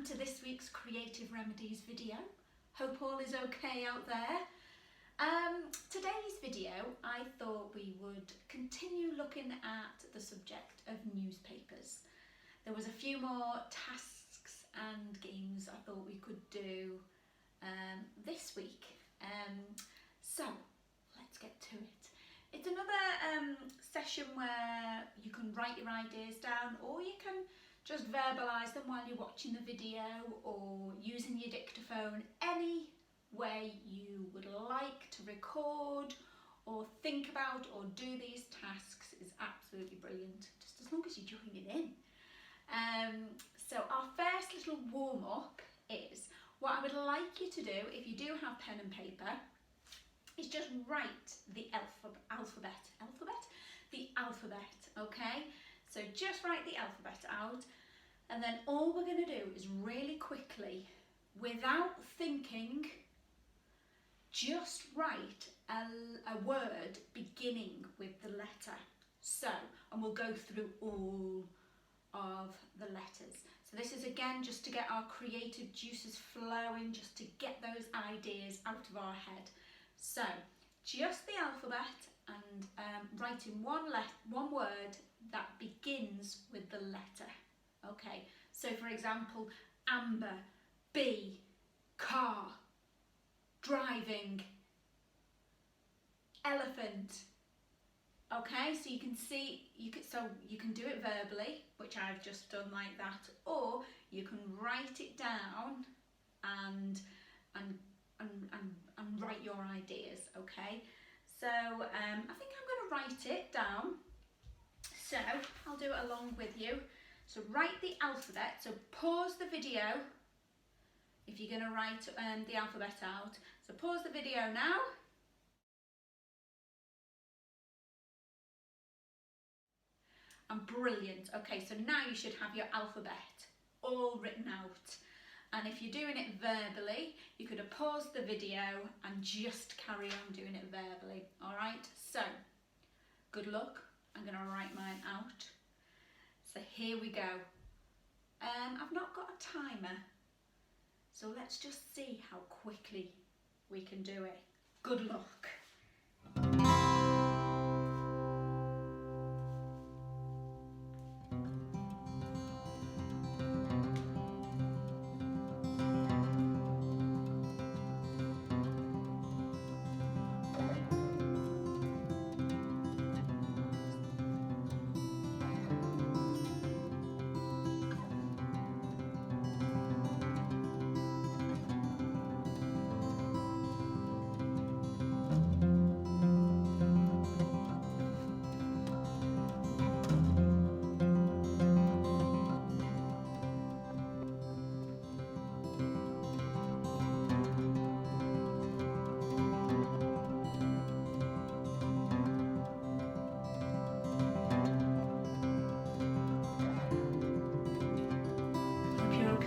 welcome to this week's Creative Remedies video. Hope all is okay out there. Today's video, I thought we would continue looking at the subject of newspapers. There was a few more tasks and games I thought we could do this week. So let's get to it. It's another session where you can write your ideas down, or you can just verbalise them while you're watching the video or using your dictaphone. Any way you would like to record or think about or do these tasks is absolutely brilliant, just as long as you're joining in. So our first little warm-up is, what I would like you to do, if you do have pen and paper, is just write the alphabet, okay? So just write the alphabet out, and then all we're going to do is really quickly, without thinking, just write a word beginning with the letter. So, and we'll go through all of the letters. So this is again just to get our creative juices flowing, just to get those ideas out of our head. So, just the alphabet and writing one word that begins with the letter. Okay, so for example, amber, bee, car, driving, elephant. Okay, so you can see, you can do it verbally, which I've just done like that, or you can write it down and write your ideas. Okay, so I think I'm going to write it down, so I'll do it along with you. So write the alphabet, so pause the video if you're going to write the alphabet out. So pause the video now. And brilliant. Okay, so now you should have your alphabet all written out. And if you're doing it verbally, you could have paused the video and just carry on doing it verbally. All right, so good luck. I'm going to write mine out. So here we go. I've not got a timer, so let's just see how quickly we can do it. Good luck.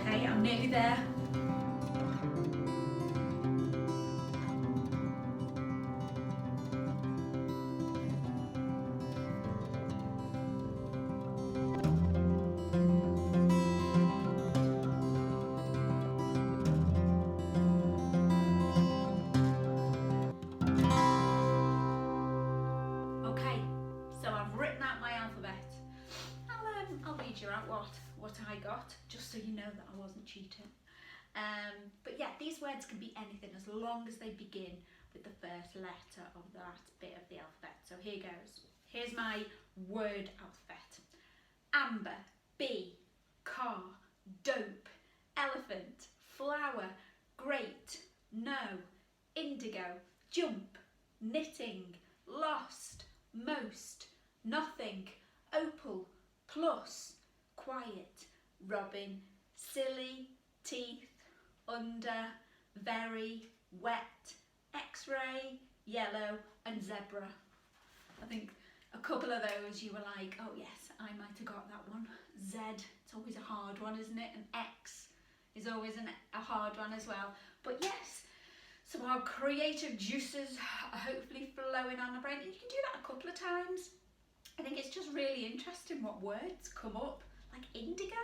I'm nearly there. Okay, so I've written out my alphabet. I'll read you out what I got, just so you know that I wasn't cheating. But yeah, these words can be anything as long as they begin with the first letter of that bit of the alphabet. So here goes. Here's my word alphabet. Amber, bee, car, dope, elephant, flower, great, no, indigo, jump, knitting, lost, most, nothing, opal, plus, quiet, robin, silly, teeth, under, very, wet, x-ray, yellow and zebra. I think a couple of those you were like, oh yes, I might have got that one. Z, it's always a hard one, isn't it? And X is always a hard one as well. But yes, so our creative juices are hopefully flowing on the brain. And you can do that a couple of times. I think it's just really interesting what words come up, like indigo.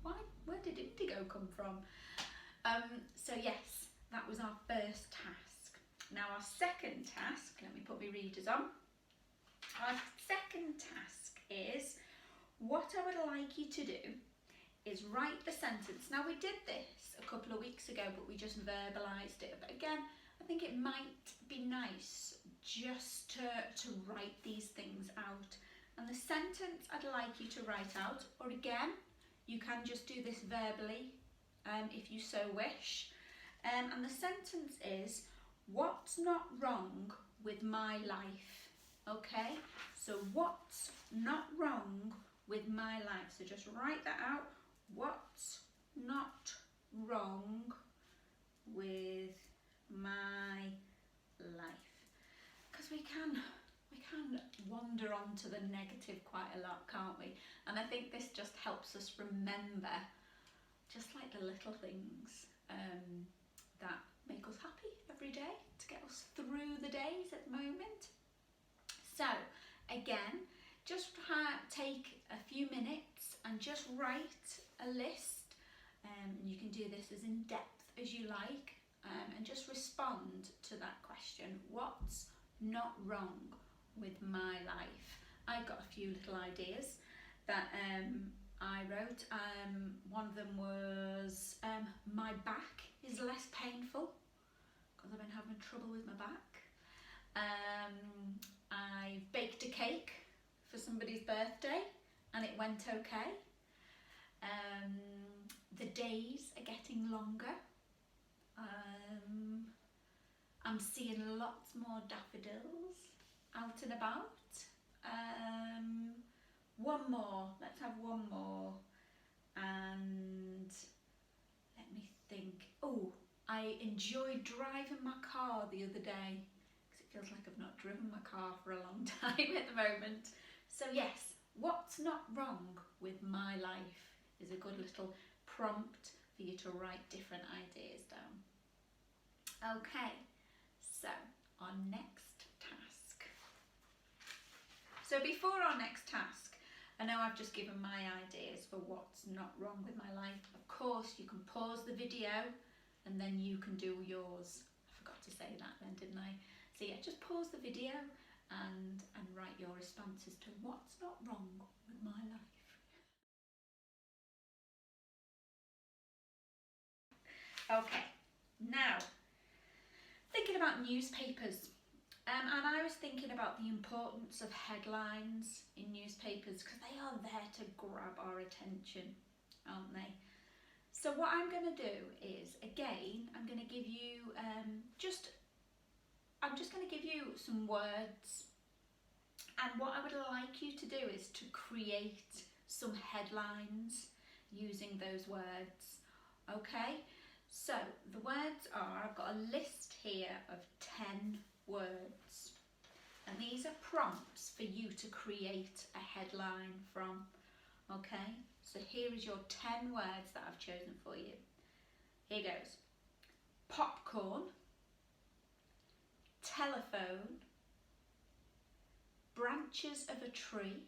Why Where did indigo come from? So yes, that was our first task. Now our second task, let me put my readers on. Our second task is, what I would like you to do is write the sentence. Now we did this a couple of weeks ago, but we just verbalised it. But again, I think it might be nice just to write these things out. And the sentence I'd like you to write out, or again, you can just do this verbally if you so wish. And the sentence is, what's not wrong with my life? Okay, so what's not wrong with my life? So just write that out. What's not wrong with my life? Because we can wander on to the negative quite a lot, can't we? And I think this just helps us remember just like the little things that make us happy every day, to get us through the days at the moment. So again, just take a few minutes and just write a list, and you can do this as in depth as you like, and just respond to that question. What's not wrong with my life? I've got a few little ideas that I wrote. One of them was my back is less painful, because I've been having trouble with my back. I baked a cake for somebody's birthday and it went okay. The days are getting longer. I'm seeing lots more daffodils out and about. One more, let's have one more. And let me think. Oh, I enjoyed driving my car the other day, because it feels like I've not driven my car for a long time at the moment. So yes, what's not wrong with my life is a good little prompt for you to write different ideas down. Okay, so our next task. So before our next task, I know I've just given my ideas for what's not wrong with my life. Of course, you can pause the video and then you can do yours. I forgot to say that then, didn't I? So yeah, just pause the video and write your responses to what's not wrong with my life. Okay, now, thinking about newspapers. And I was thinking about the importance of headlines in newspapers, because they are there to grab our attention, aren't they? So what I'm going to do is, again, I'm going to give you I'm just going to give you some words, and what I would like you to do is to create some headlines using those words. Okay, so the words are, I've got a list here of 10 words, and these are prompts for you to create a headline from. Okay, so here is your 10 words that I've chosen for you. Here goes. Popcorn, telephone, branches of a tree,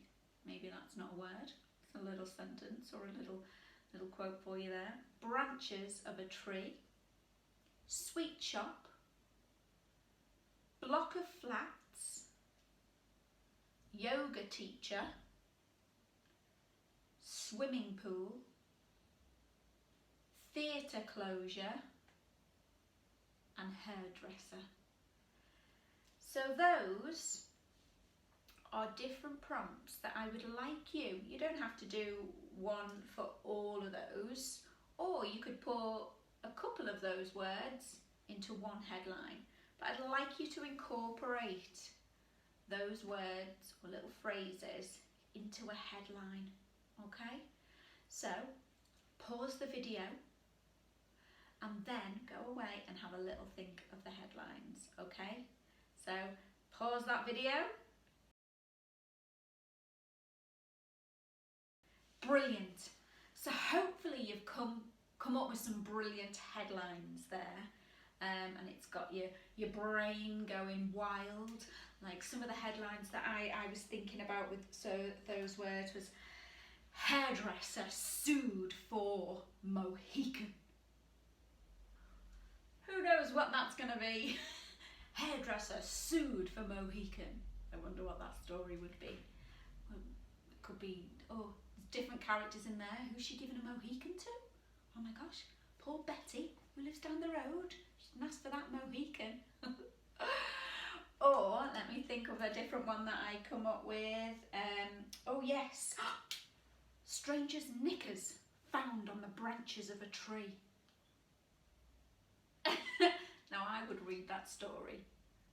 maybe that's not a word, it's a little sentence or a little quote for you there. Branches of a tree, sweet shop, block of flats, yoga teacher, swimming pool, theatre closure, and hairdresser. So those are different prompts that I would like you don't have to do one for all of those, or you could put a couple of those words into one headline. But I'd like you to incorporate those words or little phrases into a headline, okay? So pause the video and then go away and have a little think of the headlines, okay? So pause that video. Brilliant. So hopefully you've come up with some brilliant headlines there. And it's got your brain going wild. Like some of the headlines that I was thinking about with those words was hairdresser sued for Mohican. Who knows what that's going to be? Hairdresser sued for Mohican. I wonder what that story would be. Well, it could be, oh, there's different characters in there. Who's she giving a Mohican to? Oh my gosh, poor Betty, who lives down the road. She didn't ask for that Mohican. Or, let me think of a different one that I come up with. Oh yes, stranger's knickers found on the branches of a tree. Now I would read that story,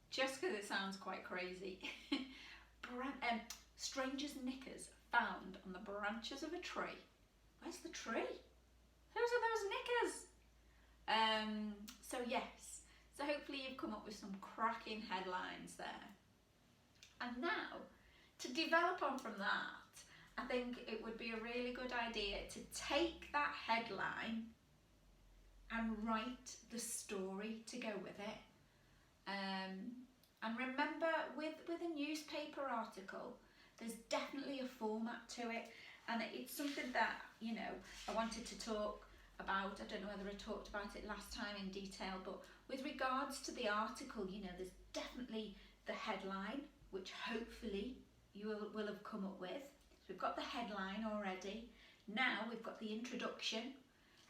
just because it sounds quite crazy. Stranger's knickers found on the branches of a tree. Where's the tree? Whose are those knickers? So yes, so hopefully you've come up with some cracking headlines there. And now, to develop on from that, I think it would be a really good idea to take that headline and write the story to go with it. And remember, with a newspaper article, there's definitely a format to it, and it's something that, you know, I wanted to talk about. I don't know whether I talked about it last time in detail, but with regards to the article, you know, there's definitely the headline, which hopefully you will have come up with. So we've got the headline already. Now we've got the introduction,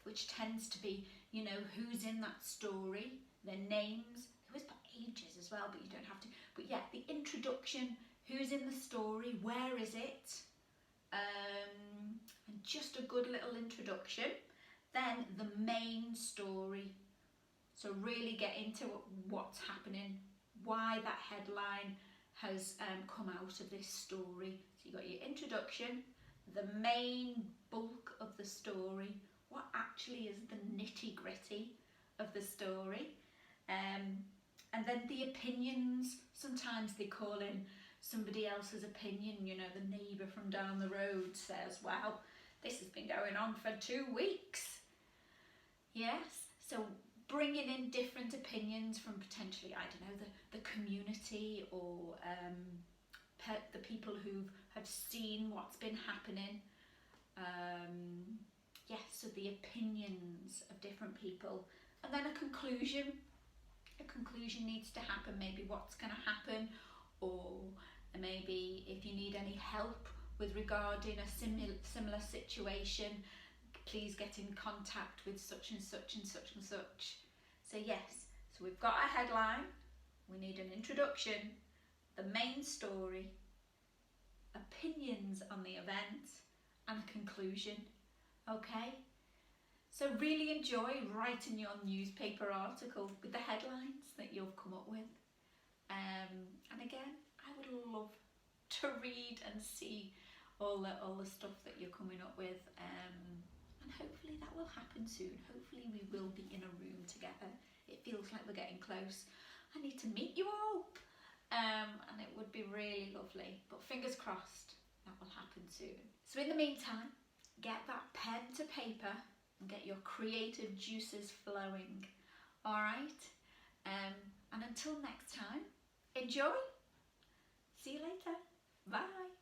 which tends to be, you know, who's in that story, their names. They always put ages as well, but you don't have to. But yeah, the introduction, who's in the story, where is it, and just a good little introduction. Then the main story. So really get into what's happening, why that headline has come out of this story. So you've got your introduction, the main bulk of the story, what actually is the nitty gritty of the story, and then the opinions. Sometimes they call in somebody else's opinion, you know, the neighbour from down the road says, well, this has been going on for 2 weeks. Yes, so bringing in different opinions from potentially, I don't know, the community, or the people who have seen what's been happening. Yes, so the opinions of different people. And then a conclusion. A conclusion needs to happen, maybe what's going to happen, or maybe if you need any help with regarding a similar situation, please get in contact with such and such and such and such. So yes, so we've got a headline, we need an introduction, the main story, opinions on the event, and a conclusion. Okay? So really enjoy writing your newspaper article with the headlines that you've come up with. And again, I would love to read and see all the stuff that you're coming up with. And hopefully that will happen soon. Hopefully we will be in a room together. It feels like we're getting close. I need to meet you all. And it would be really lovely. But fingers crossed that will happen soon. So in the meantime, get that pen to paper and get your creative juices flowing. Alright? And until next time, enjoy. See you later. Bye.